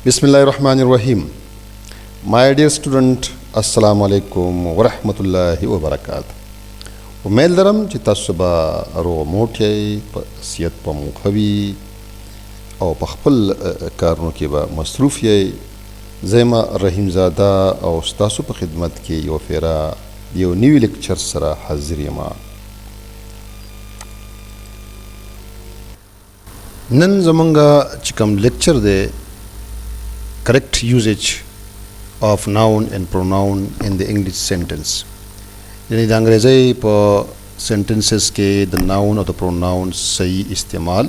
Bismillahirrahmanirrahim. My dear student, Assalamu alaikum wa rahmatullahi wa barakatuh. उम्मीद लरम چې تاسو به روغ موټ یې په صحت په مخوي او په خپل کارونو کې به مصروف یې. زما رحیم زاده او تاسو په خدمت کې یو فیرا یو نیو لیکچر سره حاضر یم. نن زمونږ چې کوم لیکچر دی correct usage of noun and pronoun in the English sentence. یعنی د انګریزي په sentences کې د noun او د pronoun صحیح استعمال.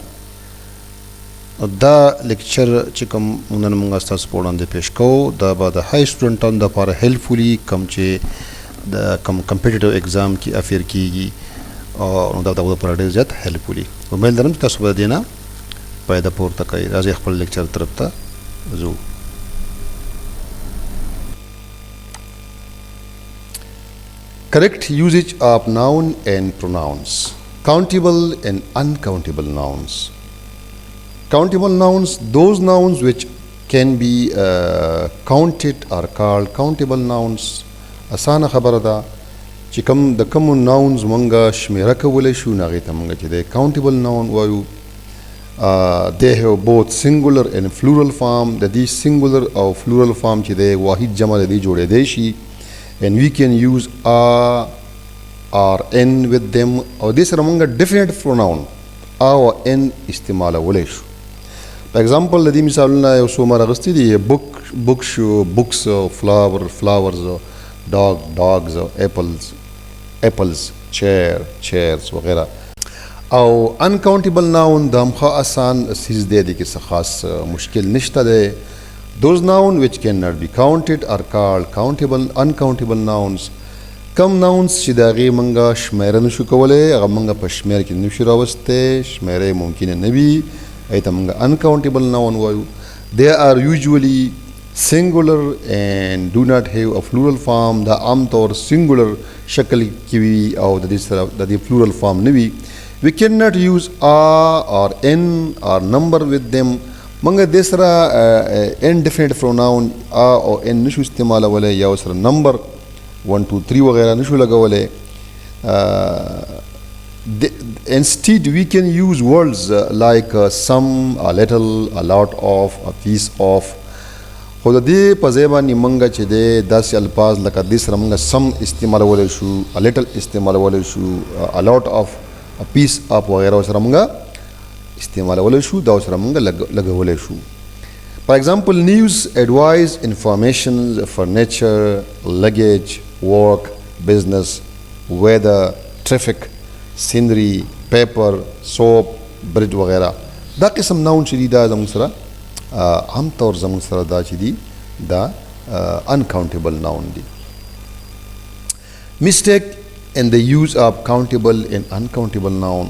دا لیکچر چې کوم نن موږ تاسو په وړاندې پیش کوو دا به د هاي سټوډنټانو لپاره هیلپفولي کوم چې د کوم کمپټیټیو ایگزام کې افیر کیږي او دا د لپاره ډېر زیات هیلپفولي. امید لرم چې تاسو به دینه پیدا پورته کوي. راځي خپل لیکچر طرف ته ځو. Correct usage of noun and pronouns. Countable and uncountable nouns. Countable nouns, those nouns which can be counted are called countable nouns. Asana khabar da چې کوم د کوم nouns مونږه شمیره کولی شو نو هغې ته مونږ چې دی countable noun وایو. They have both singular and plural form. د دې singular او plural form چې دی واحد جمع د دې جوړېدی شي. And we can use a or n with them or this among a definite pronoun a or n استعمالولی شو. For example د دې مثالونه یو څو ما راغستي دي book book شو books flower flowers dog dogs apples apples chair chairs وغیرہ. او uncountable noun د هم ښه آسان څیز دی د کې څه خاص مشکل نشته دی. Those nouns which cannot be counted are called countable uncountable nouns. کم nouns چې د هغې موږ شمیره نشو کولی هغه موږ په شمیر کې نشو راوستی شمیره یې ممکنه نه وي هغې ته موږ uncountable noun وایو. They are usually singular and do not have a plural form. دا عام طور singular شکل کې وي او د دې سره د دې plural form نه وي. We cannot use a or n or number with them. منګه د سره indefinite pronoun a او n نشو استعمالولی یا سره نمبر 1 2 3 وغیرہ نشو لګولی. Instead we can use words like some, a little, a lot of, a piece of. خو د دې په ځای باندې منګه چې دی داسې الفاظ لکه دې سره منګه some استعمالولی شو a little استعمالولی شو a lot of, a piece of وغیرہ سره منګه استعمالولی شو دا سره موږ لګولی شو. For example, news, advice, information, furniture, luggage, work, business, weather, traffic, scenery, paper, soap, bridge وغیرہ. دا قسم ناون چې دي دا زموږ سره عام طور زموږ سره دا چې دي دا uncountable noun دي. Mistake in the use of countable and uncountable noun.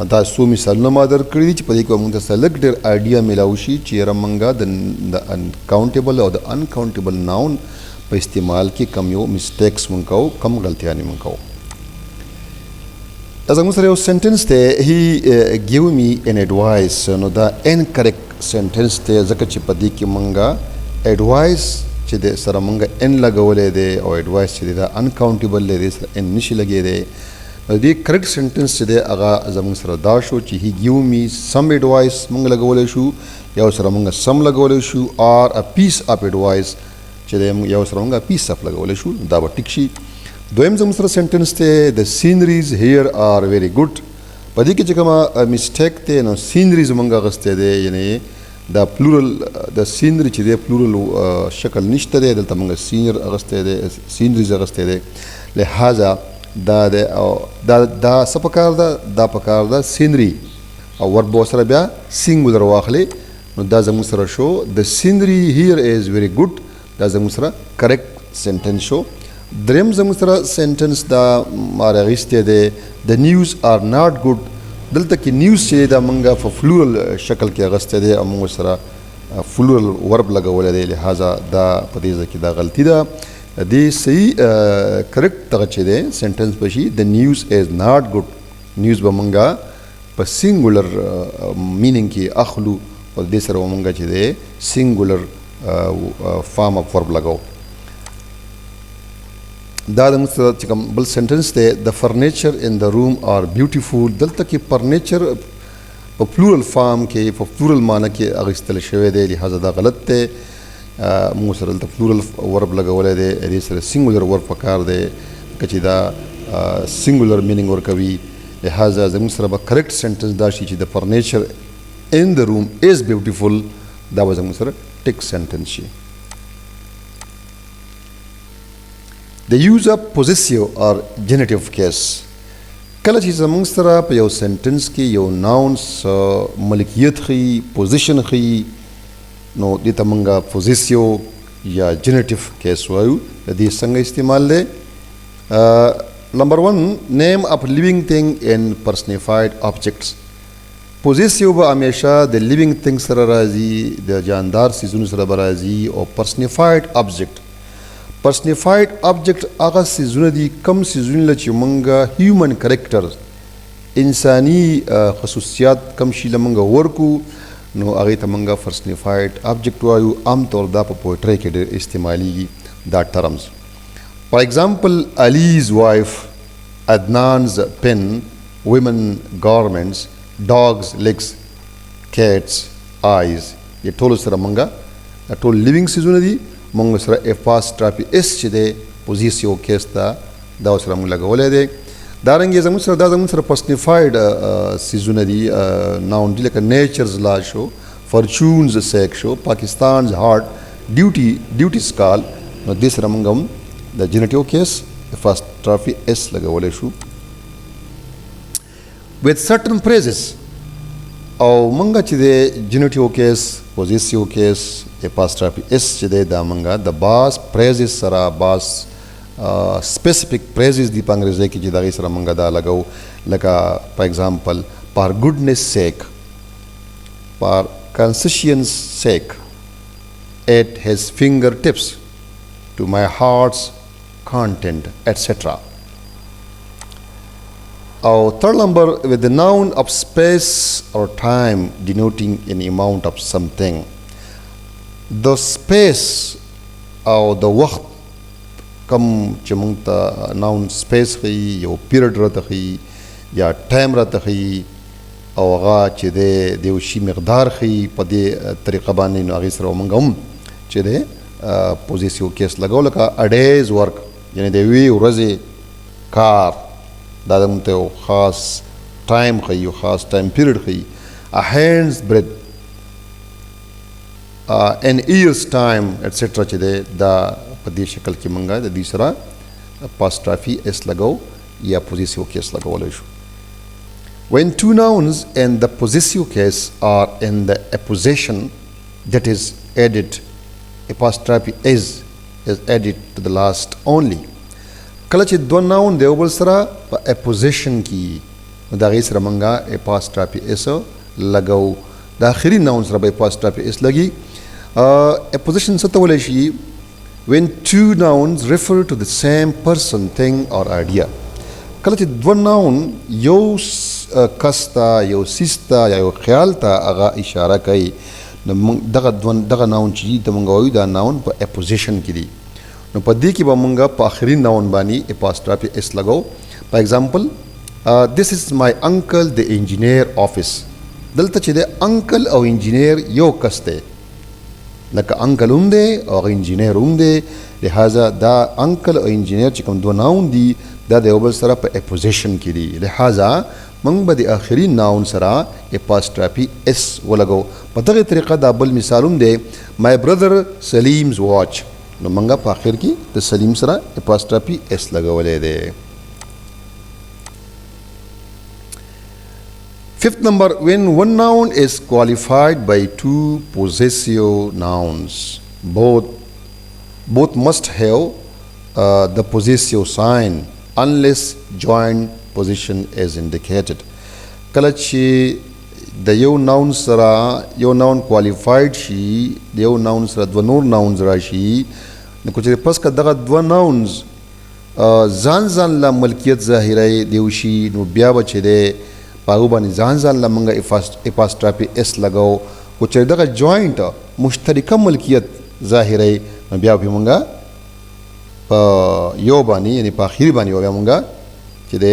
دا څو مثالونه ما درکړي دي چې په دې کې به موږ ته څه لږ ډېر آیډیا میلاو شي چې یاره موږ د انکاونټیبل او د انکاونټیبل ناون په استعمال کې کم یو مسټیکس موږ کوو کم غلطیانې موږ کوو. دا زموږ سره یو سینټنس دی هی ګیو می ان ایډوایس. نو دا انکریکټ سینټنس دی ځکه چې په دې کې موږ ایډوایس چې د سره موږ ان لګولی دی او ایډوایس چې دی دا انکاونټیبل دی دې سره ان نشي لګېدی. دی کریکټ سینټنس چې دی هغه زموږ سره دا شو چې هی ګیو می سم ایډوایس موږ لګولی شو یو سره موږ سم لګولی شو آر ا پیس اف ایډوایس چې دی یو سره موږ پیس اف لګولی شو دا به ټیک شي. دویم زموږ سره سینټنس دی د سینریز هیر آر ویری ګډ. په دې کې چې کومه مسټیک دی نو سینریز موږ اخیستی دی یعنی دا پلورل د سینری چې دی پلورل شکل نشته دی دلته موږ سینر اخیستی دی سینریز اخیستی دی. لہذا دا څه پکار ده دا پکار ده سینری او ورب سره بیا سینګولر واخلي نو دا زموږ سره شو د سینری هیر از ویری ګډ. دا زموږ سره کریکټ سینټنس شو. دریم زموږ سره سینټنس دا ما راغیستی دی د نیوز آر ناٹ ګډ. دلته کې نیوز چې دا موږ په فلورل شکل کې اخیستی دی او موږ سره فلورل ورب لګولی دی. لہذا دا په دې ځای کې دا غلطي ده. دی صحیح کریکټ دغه چې دی سینټنس بشي د نیوز از ناٹ ګډ. نیوز به موږ په سینګولر مینینګ کې اخلو او دې سره مونږ چې دی سینګولر فارم اف ورب لګو دا د موږ سره چې کوم بل سنټنس دی د فرنیچر ان د روم آر بیوټیفول دلته کې فرنیچر په پلورل فارم کې په پلورل معنی کې اخیستل شوی دی لهذا دا غلط دی موږ سره دلته پلورل ورب لګولی دی دې سره سینګولر ورب پکار دی که چې دا سینګولر مینینګ ورکوي لهذا زموږ سره به کریکټ سنټنس دا شي چې د فرنیچر in the room is beautiful دا به زموږ سره ټیک سنټنس شي the use of possessive or genitive case کله چې زموږ سره په یو سنټنس کې یو ناونس ملکیت ښیي پوزیشن ښیي نو دې ته موږ possessive یا جنیټیو کیس وایو د دې څنګه استعمال دی نمبر 1 name of living thing and personified objects possessive به همیشه د living thing سره راځي د جاندار څیزونو سره به راځي او personified object هغه څیزونه دي کم څیزونه چې موږ هیومن کریکټر انساني خصوصیات کم شي له موږ ورکو نو هغې ته موږ personified object وایو عام طور دا په پویټرۍ کې ډېر استعمالیږي دا ټرمز For example, Ali's wife, Adnan's pen, women garments, dog's legs, cat's eyes. یہ ټول سره منګه ټول لیوینګ سیزونه دي منګ سره اپاسترافي اس چې دی پوزیسیو کیس دا دا سره موږ لګولې دی دارنګه زموږ سره دا زموږ سره پرسنیفاید سیزونه دي ناون دي لکه نیچرز لا شو فارچونز سیک شو پاکستانز هارت ډیوټیز کال نو دې سره موږ د جنیټیو کیس اپاسترافي اس لګولې شو with certain phrases او منګه چې د جنیټیو کیس پوزیسیو کیس اپاسترافي اس چې د منګه د باس phrases سره باس specific phrases دی په انګریزي کې چې دغه سره منګه دا لګو لکه for example for goodness sake for conscience sake at his fingertips to my heart's content etc. Our third number with the noun of space or time denoting an amount of something. The space or the وخت کم چې موږ ته noun space ښیي یو پیریډ راته ښیي یا ټایم راته ښیي او هغه چې د یو شي مقدار ښیي په دې طریقه باندې نو هغې سره موږ هم چې دی پوزیسیو کیس لګو لکه a day's work یعنی د یوې ورځې کار دا د موږ ته یو خاص ټایم ښیي یو خاص ټایم پیریډ ښیي a hand's breadth an year's time etc. چې دی دا په دې شکل کې موږ د دې سره apostrophe s لګو یا possessive case لګولی شو when two nouns and the possessive case are in the apposition that is added apostrophe is added to the last only کله چې دوه ناون د یو بل سره په اپوزیشن کې نو د هغې سره موږ اپاسټرافي اس لګو د آخري ناون سره به اپاسټرافي اس لګي اپوزیشن څه ته ویلی شي when two nouns refer to the same person thing or idea کله چې دوه ناون یو کس ته یو څیز ته یا یو خیال ته هغه اشاره کوي نو دغه ناون چې دي ته موږ وایو دا ناون په اپوزیشن کې دي نو په دې کې به موږ په آخري ناون باندې اپاسټرافي اس لګو فار ایگزامپل this is my uncle the engineer office دلته چې د انکل او انجینیر یو کس دی لکه انکل هم دی او انجینیر هم دی لہذا دا انکل او انجینیر چې کوم دوه ناون دي دا د یو بل سره په اپوزیشن کې دي لہذا موږ به د آخري ناون سره اپاسټرافي اس ولګو په دغه طریقه دا بل مثال هم دی my brother Salim's watch نو موږ په آخر کې د سلیم سره اپاسټرافي اس لګولی دی Fifth number, when one noun is qualified by two possessive nouns, both must have the possessive sign unless joint position is indicated. کله چې د یو ناون سره یو ناون qualified شي د یو ناون سره دوه نور ناونز راشي نو که چېرې پس که دغه دوه ناونز ځان له ملکیت ظاهروي دی وشي نو بیا به چې دی په هغو باندې ځان له موږ اپاسټرافي اس لګو کو چې دغه جوائنٹ مشترکه ملکیت ظاهري بیا به مونږه په یو باندې یعنی په اخیر باندې بیا مونږه چې د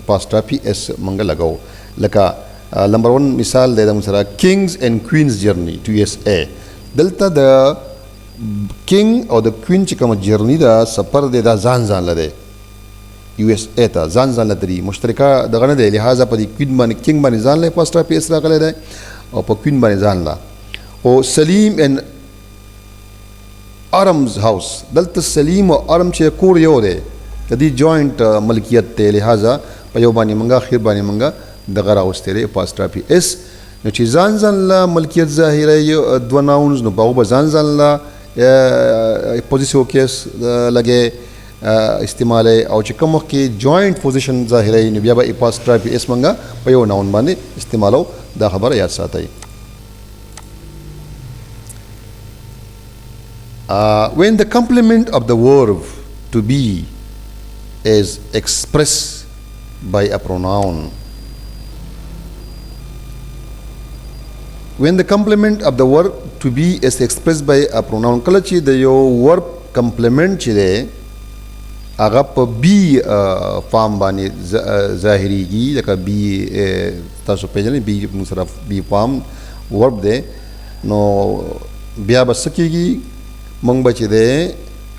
apostrophe s مونږه لګاو لکه نمبر 1 مثال دی د سره کینگز اینڈ کوینز جرنی ټو اس ا دلته د کینگ او د کوین چې کوم جرنی دا سفر دی دا ځان لده یو اس ا ته ځان لدري مشترکه دغه نه دی لہذا په دې کوین باندې کینگ باندې ځان له apostrophe s راغلی دی او په کوین باندې ځان لا او سلیم اینڈ ارمز هاوس دلته سلیم او ارم چې کور یو دی د دې جوائنٹ ملکیت ته لہذا په یو باندې منګه خیر باندې منګه دغه راوستې دی apostrophe s نو چې ځان لا ملکیت ظاهره دو ناونز نو په ځان لا پوزیشن کیس لګي استعمال او چې کوم کې جوائنٹ پوزیشن ظاهره نو بیا به apostrophe s منګه په یو ناون باندې استعمالو دا خبره یاد ساتئ when the complement of the verb to be is expressed by a pronoun. When the complement of the verb to be is expressed by a pronoun, کله چې د یو verb complement چې دی هغه په بی فارم باندې ظاهریږي لکه بی تاسو پیژنئ بی سره بی فارم verb دی نو بیا به څه کېږي مونږ به چې دی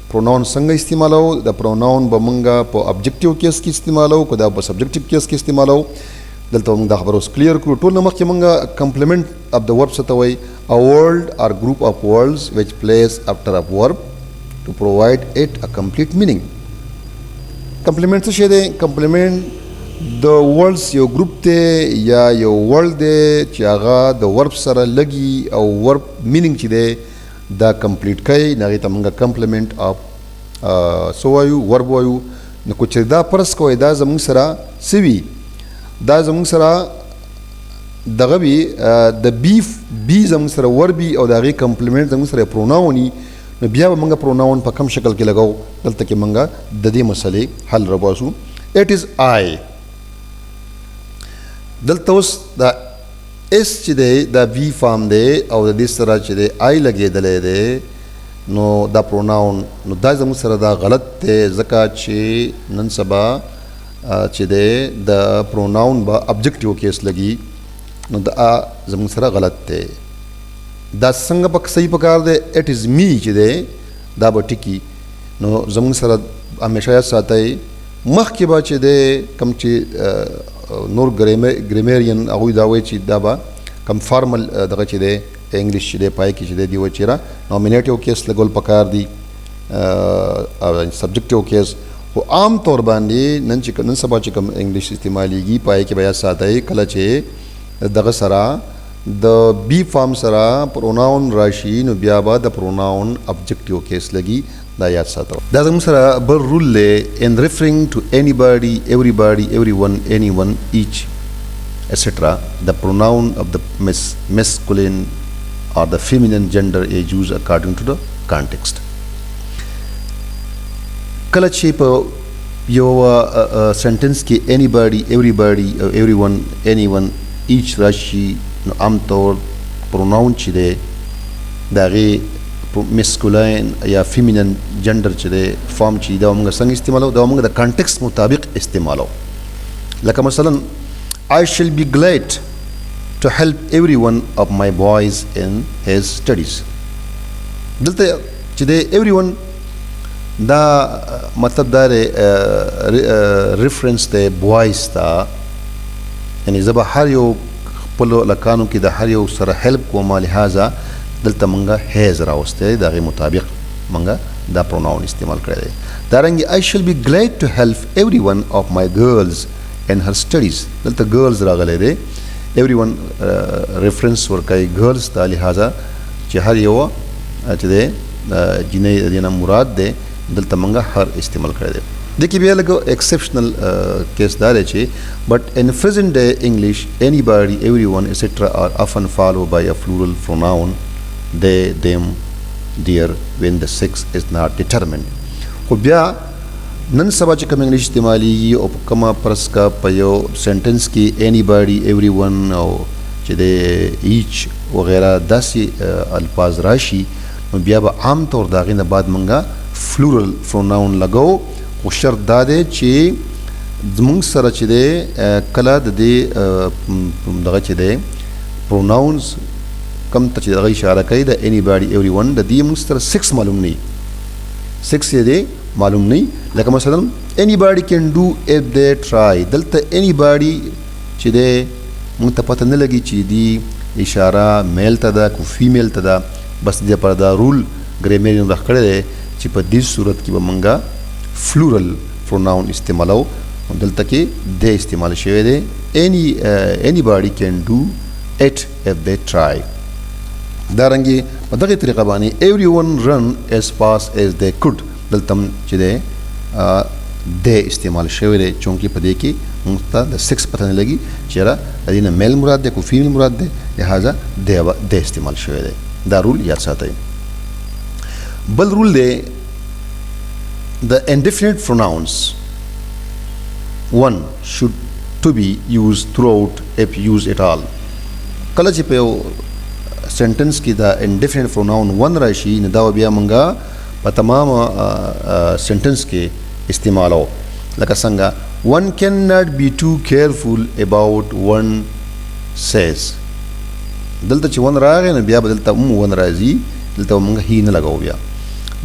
پروناون څنګه استعمالو د پروناون به مونږه په ابجیکټیو کیس کې استعمالو که دا په سبجیکټیو کیس کې استعمالو دلته مونږ دا خبره اوس کلیر کړو ټول نه مخکې مونږه کمپلیمنٹ اف د ورب څه ته وایي a word or group of words which place after a verb to provide it a complete meaning. کمپلیمنٹ څه شی دی کمپلیمنٹ د ورډز یو ګروپ دی یا یو ورډ دی چې هغه د ورب سره لګي او ورب مینینګ چې دی دا کمپلیټ کوي هغې ته موږ کمپلیمنٹ اف څه وایو ورب وایو نو که چې دا فرض کوئ دا زموږ سره څه وي دا زموږ سره دغه وي د بی زموږ سره ورب وي او د هغې کمپلیمنٹ زموږ سره پروناون وي نو بیا به موږ پروناون په کم شکل کې لګو دلته کې موږ د دې مسلې حل راباسو اٹ از آی دلته اوس دا اس چې دی دا وی فارم دی او د دې سره چې دی آی لګېدلی دی نو دا پروناون نو دا زموږ سره دا غلط دی ځکه چې نن سبا چې دی د پروناون به ابجیکټیو کیس لګي نو دا زموږ سره غلط دی دا څنګه پک صحیح پکار دی اٹ از می چې دی دا به ټیکي نو زموږ سره همیشه یاد ساتئ مخکې به چې دی کوم چې نور ګریمرین هغوی دا وایي چې دا به کم فارمل دغه چې دی انګلیش چې دی پای کې چې دی دی وایي چې را نومینیټیو کیس لګول پکار دي سبجیکټیو کیس خو عام طور باندې نن سبا چې کوم انګلیش استعمالیږي پای کې به یاد ساتئ کله چې دغه سره د بی فارم سره پروناون راشي نو بیا به د پروناون ابجیکټیو کیس لګي دا یاد ساتو دا زموږ سره بل رول دی in referring to anybody everybody everyone anyone each etc the pronoun of the masculine or the feminine gender is used according to the context کله چې په یو سنټنس کې anybody everybody everyone anyone each راشي نو عام طور پروناون چې دی د هغې مسکولین یا فیمینن جنډر چې دی فارم چې دا موږ څنګه استعمالو دا موږ د کانټیکسټ مطابق استعمالو لکه مثلا I shall be glad to help every one of my boys in his studies دلته چې دی every one دا مطلب دا ریفرنس دی بوایز ته یعنی زه به هر یو خپلو لکانو کې د هر یو سره هیلپ کوم لہذا دلته مونږه هیز راوستی د هغې مطابق مونږه دا پروناون استعمال کړی دی دارنګې I shall be glad to help every one of my girls in her studies دلته girls راغلی دی every one ریفرنس ورکوي girls ته لہذا چې هر یو چې دی جنۍ د دې نه مراد دی دلته مونږه هر استعمال کړی دی دې کې بیا لږ ایکسپشنل کیس دا دی چې but in present day English anybody everyone etc are often followed by a plural pronoun they them their when the sex is not determined خو بیا نن سبا چې کوم انګلیش استعمالیږي او په کومه پرس کا په یو سنټنس کې anybody everyone او چې د ایچ وغیرہ داسې الفاظ راشي نو بیا به عام طور د هغې نه بعد موږ فلورل پروناون لګو خو شرط دا دی چې زمونږ سره چې دی کله د دې دغه چې دی پروناونز کم ته چې دغه اشاره کوي د اینی باډي ایوری ون د دې موږ سره 6 معلوم نه 6 یې دی معلوم نه لکه مثلا اینی باډي کین ډو اف دے ټرای دلته اینی باډي چې دی موږ ته پته نه لګي چې دی اشاره میل ته ده کو فیمیل ته ده بس دې پر دا رول ګرامریان راخ کړی دی چې په دې صورت کې به موږ فلورل پروناون استعمالو دلته کې د استعمال شوی دی anybody can do it if they try دارنګه په دغه طریقه باندې everyone run as fast as they could دلته چې دی د استعمال شوی دی چونکې په دې کې موږ ته د 6 پته نه لګي چې را د دې نه میل مراد دی کو فیمیل مراد دی لہذا د استعمال شوی دی دا رول یاد ساتئ بل رول دی the indefinite pronouns one should to be used throughout if used at all کله چې په یو سنټنس کې دا indefinite pronoun one راشي نو دا بیا موږ په تمام سنټنس کې استعمالو لکه څنګه one cannot be too careful about one says دلته چې one راغی نو بیا بدلته one راځي دلته موږ هی نه لګاو بیا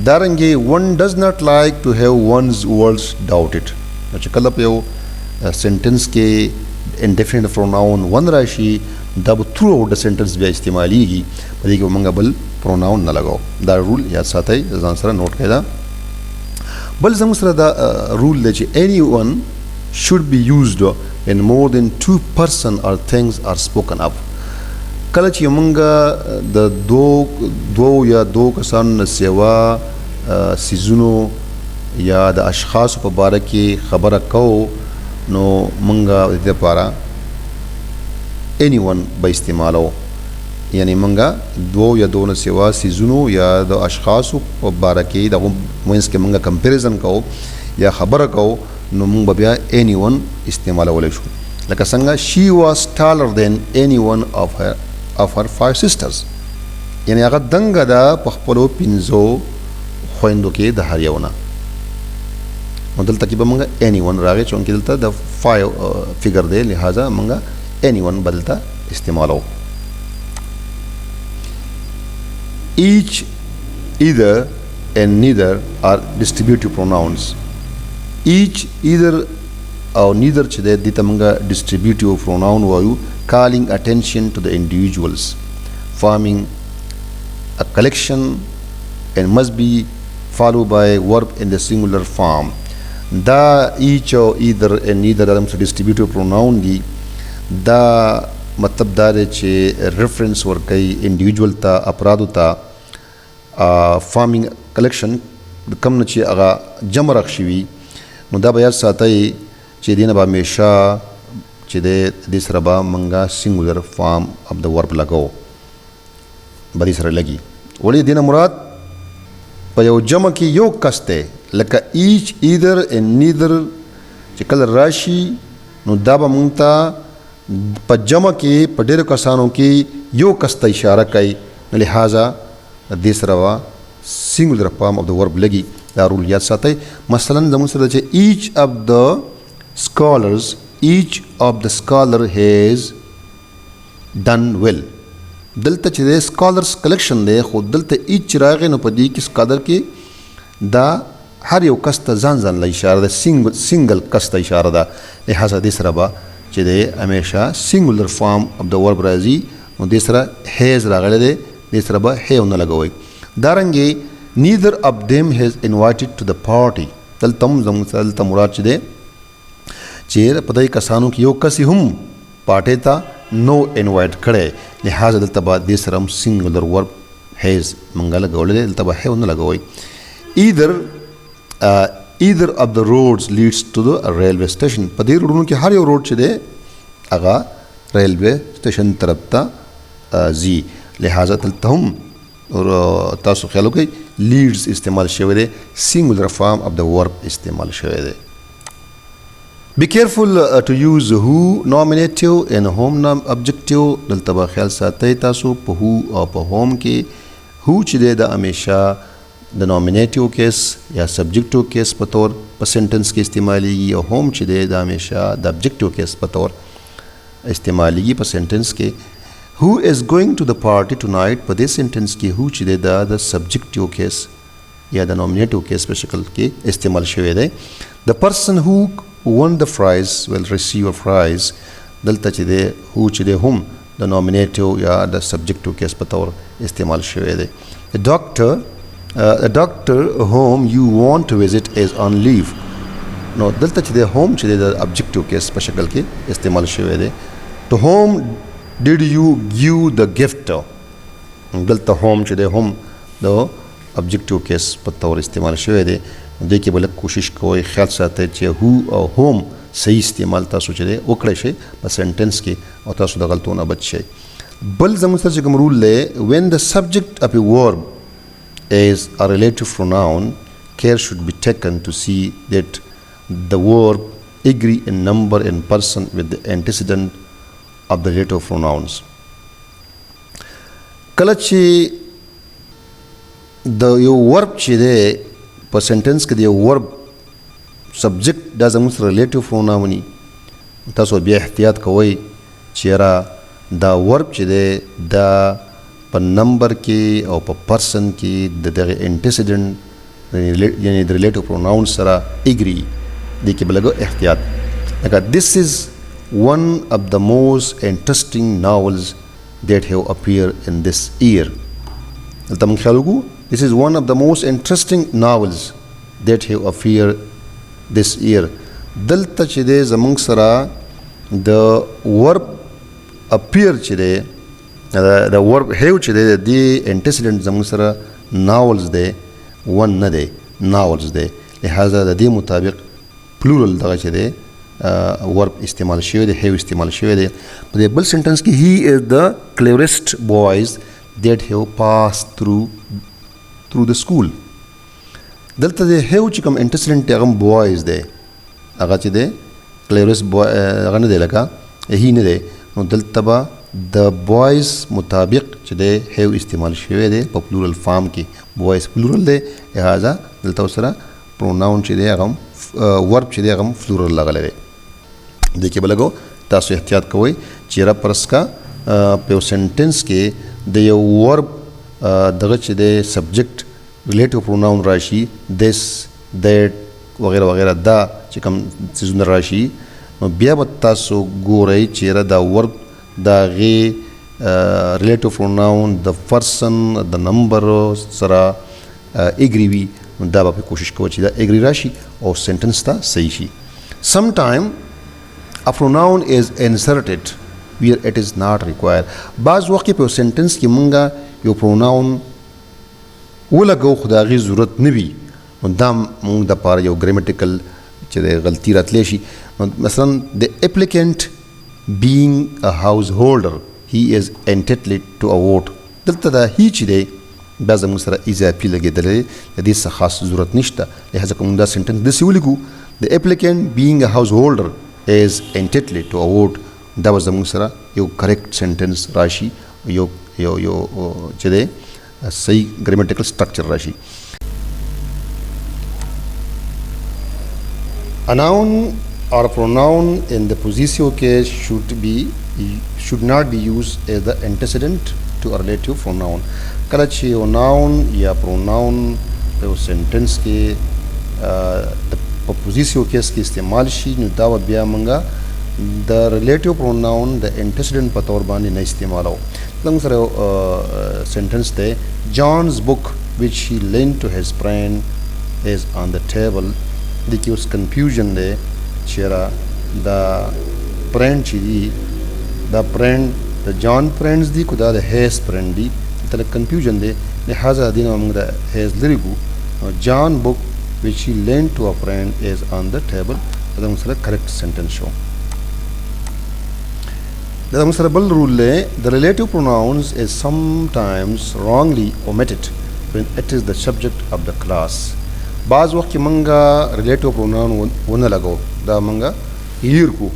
دارنګه one does not like to have one's words doubted نو چې کله په یو سنټنس کې indefinite pronoun one راشي دا به throughout the sentence بیا استعمالیږي په دې کې موږ بل pronoun نه لګاو دا رول یاد ساتئ ځان سره نوٹ کړئ دا بل زموږ سره دا رول دی چې anyone should be used when more than two person or things are spoken of کله چې موږ د دو یا دو کسانو نه سیوا سیزونو یا د اشخاص په باره کې خبره کوو نو موږ د دې لپاره anyone به استعمالو یعنی موږ دو یا دو نه سیوا سیزونو یا د اشخاص په باره کې دغه مینس کې موږ کمپیریزن کوو یا خبره کوو نو موږ بیا anyone استعمالولی شو لکه څنګه she was taller than any one of her 5 sisters یعنی هغه دنګه ده په خپلو 5 خویندو کې د هر یو نه نو دلته کې به موږ anyone راغی چونکې دلته د 5 فیګر دی لہذا موږ anyone بدلته استعمالو each either and neither are distributive pronouns each either او neither چې دی دې ته موږ distributive pronoun وایو calling attention to the individuals forming a collection and must be followed by verb in the singular form دا each or either and neither دا موږ distributive pronoun دي دا مطلب دا دی چې reference ورکوي individual ته افرادو ته forming collection کوم نه چې هغه جمع راغ شوي نو دا به یاد ساتئ چې دې نه به همیشه چې دې سره به موږ سینګولر فارم اف د ورب لګو به دې سره لګي ولې دې نه مراد په یو جمع کې یو کس دی لکه ایچ ایدر ان نیدر چې کله راشي نو دا به موږ ته په جمع کې په ډېرو کسانو کې یو کس ته اشاره کوي نو لہذا دې سره به سینګولر فارم اف د ورب لګي دا رول یاد ساتئ مثلا زموږ سره چې ایچ اف د scholars each of the scholar has done well دلته چې د scholars collection دی خو دلته each راغی نو په دې کې scholar کې دا هر یو کس ته ځان ځان له اشاره ده سنګل کس ته اشاره ده لہذا دې سره به چې دی همیشه سینګولر فارم اف د ورب راځي نو دې سره has راغلی دی دې سره به have نه لګوئ دارنګې neither of them has invited to the party دلته هم زموږ سره دلته مراد چې دی چې په دې کسانو کې یو کس هم پارټۍ ته نو انوایټ کړی لہذا دلته به دې سره هم سینګولر ورب هیز موږ لګولی دی دلته به هیو نه لګوئ either of the roads leads to the railway station په دې روډونو کې هر یو روډ چې دی هغه ریلوے سټیشن طرف ته ځي لہذا دلته هم تاسو خیال وکړئ لیډز استعمال شوی دی سینګولر فارم اف د ورب استعمال شوی دی Be careful to use who nominative and whom objective. دلته به خیال ساتئ تاسو په who او په whom کې who چې دی د همیشه د nominative کیس یا subjective کیس په طور په سنټنس کې استعمالیږي او whom چې دی د همیشه د objective کیس په طور استعمالیږي په سنټنس کې. who is going to the party tonight په دې سنټنس کې who چې دی د subjective کیس یا د nominative کیس په شکل کې استعمال شوی دی. the person who won the prize will receive a prize. دلته چې دی who چې دی هم د nominative یا د subjective case په طور استعمال شوی دی. a doctor whom you want to visit is on leave. نو دلته چې دی whom چې دی د objective case په شکل کې استعمال شوی دی. to whom did you give the gift. دلته whom چې دی هم د objective case په طور استعمال شوی دی. دوی کې بلک کوشش کوئ خیال ساتئ چې who او whom صحیح استعمال تاسو چې دی وکړئ شئ په سنټنس کې او تاسو د غلطو نه بچ شئ. بل زموږ سره چې کوم رول دی when the subject of a verb is a relative pronoun care should be taken to see that the verb agree in number and person with the antecedent of the relative pronouns. کله چې د یو ورب چې دی په سنټنس کې د یو ورب سبجیکټ دا زموږ سره ریلیټیو پروناون وي تاسو بیا احتیاط کوئ چې یاره دا ورب چې دی دا په نمبر کې او په پرسن کې د دغه انټیسیډنټ یعنی د ریلیټیو پروناون سره اګري دې کې به لږ احتیاط لکه this is one of the most interesting novels that have appeared in this year. دلته موږ خیال وکړو this is one of the most interesting novels that have appeared this year. دلته چې دی زموږ سره د ورب appear چې دی د ورب have چې دی د دې انټیسیډنټ زموږ سره ناولز دی ون نه دی ناولز دی لہذا د دې مطابق پلورل دغه چې دی ورب استعمال شوی دی have استعمال شوی دی. په دې بل سنټنس کې he is the cleverest boys that have passed through the school. دلته د have چې کوم انټیسیډنټ دی هغه boys دی هغه چې دی cleverest boy هغه نه دی لکه he نه دی نو دلته به د boys مطابق چې دی have استعمال شوی دی په پلورل فارم کې boys پلورل دی لہذا دلته سره پروناون چې دی هغه ورب چې دی هغه پلورل راغلی دی. دې کې به لږ تاسو احتیاط کوئ چې را پرس کا په یو سنټنس کې د یو ورب دغه چې دی سبجیکټ ریلیټیو پروناون راشي this that وغیره وغیره دا چې کوم څیزونه راشي نو بیا به تاسو ګورئ چې را دا ورب دا غي ریلیټیو پروناون د پرسن د نمبر سره اګری وي نو دا به کوشش کوئ چې دا اګری راشي او سنټنس ته صحیح شي. sometime a pronoun is inserted where it is not required. بعض وخت په سنټنس کې مونږه یو پروناون ولګو خو د هغې ضرورت نه وي نو دا مونږ دپاره یو ګرامیټیکل چې د غلطي راتلی شي. مثلا the applicant being a householder he is entitled to a vote. دلته دا هی چې دی دا زموږ سره اضافي لګېدلی د دې څه خاص ضرورت نشته لهذا که مونږ دا سنټنس داسې ولیکو the applicant being a householder is entitled to a vote دا به زموږ سره یو کریکټ سنټنس راشي یو یو یو چې دی صحیح ګرامیټیکل سټرکچر راشي. A noun or a pronoun in the possessive case should not be used as the antecedent to a relative pronoun. کله چې یو noun یا pronoun په یو سنټنس کې په possessive case کې استعمال شي نو دا به بیا موږ د ریلیټیو پروناون د انټیسیډنټ په طور باندې نه استعمالو. زموږ سره یو سنټنس دی جانز بک which he lent to his friend is on the table. د کې اوس کنفیوژن دی چېرې دا فرینډ چې دي دا فرینډ د جان فرینډز دي که دا د هیز فرینډ دي دلته لږ کنفیوژن دی لہذا دې نه موږ د هیز لرې کړو. جان بک which he lent to a friend is on the table دا زموږ سره کریکټ سنټنس شو. دا زموږ سره بل رول دی the relative pronouns is sometimes wrongly omitted when it is the subject of the class. بعض وخت کې موږ ریلیټیو پروناون ونه لګو دا موږ هیر کو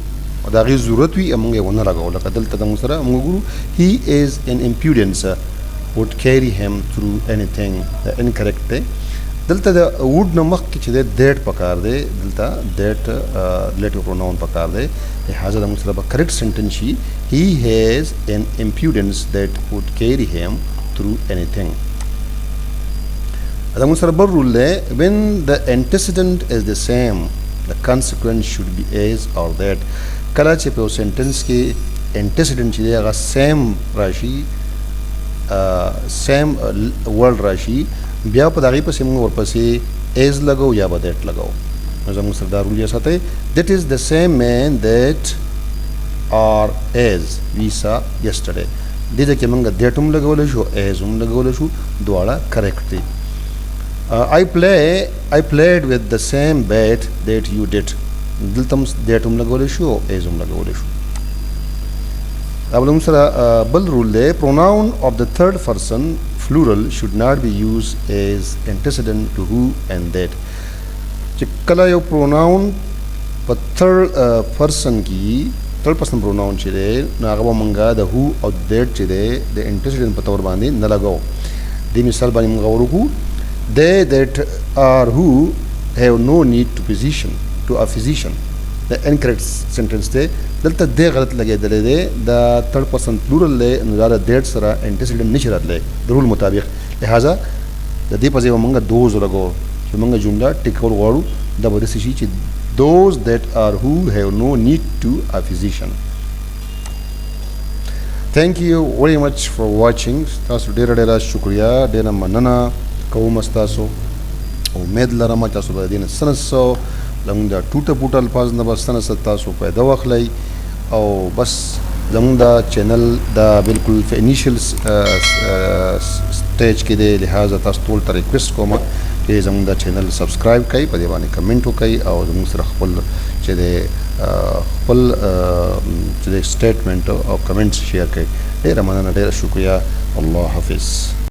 دا غي ضرورت وي موږ یې ونه لګو لکه دلته د موږ سره موږ ګورو he is an impudence would carry him through anything the incorrect دی دلته د would نه مخکې چې دی that پکار دی دلته that relative pronoun پکار دی لہذا د موږ سره به correct sentence شي he has an impudence that would carry him through anything دا موږ سره بل رول دی when the antecedent is the same the consequence should be as or that کله چې په سنټنس کې antecedent چې دی هغه same راشي same word راشي بیا په دغه پسې موږ ورپسې as لګو یا به that لګو نو زموږ سره دا رول یې ساتئ that is the same man that or as we saw yesterday دې ځکه موږ that هم لګولی شو as هم لګولی شو دواړه correct دي I played with the same bat that you did دلته هم that هم لګولی شو as هم لګولی شو موږ سره بل رول دی pronoun of the third person plural should not be used as antecedent to who and that چې کله یو pronoun په third person کې third person pronoun چې دی نو هغه به موږ د who او that چې دی د antecedent په تور باندې نه لګو دې مثال باندې موږ ورکو they that are who have no need to a physician the incorrect sentence دی دلته دی غلط لګېدلی دی د third person plural دی نو دا د that سره antecedent نشي راتلی د رول مطابق لہذا د دې په ځای به موږ those لګو چې موږ جمله ټیک کول غواړو دا به داسې شي چې those that are who have no need to a physician thank you very much for watching تاسو ډېره ډېره شکریه ډېره مننه کوم ستاسو امید لرم چې تاسو به د دې نه څه نه څه زموږ دا ټوټه پوټه الفاظ نه به څه نه څه تاسو پیدا واخلئ او بس زموږ دا چینل دا بالکل په انیشیل سټیج کې دی لہذا تاسو ټول ته ریکویسټ کوم چې زموږ دا چینل سبسکرایب کړئ په دې باندې کمنټ وکړئ او زموږ سره خپل چې دی خپل چې دی سټیټمنټ او کمنټس شیر کړئ ډېره مننه ډېره شکریه الله حافظ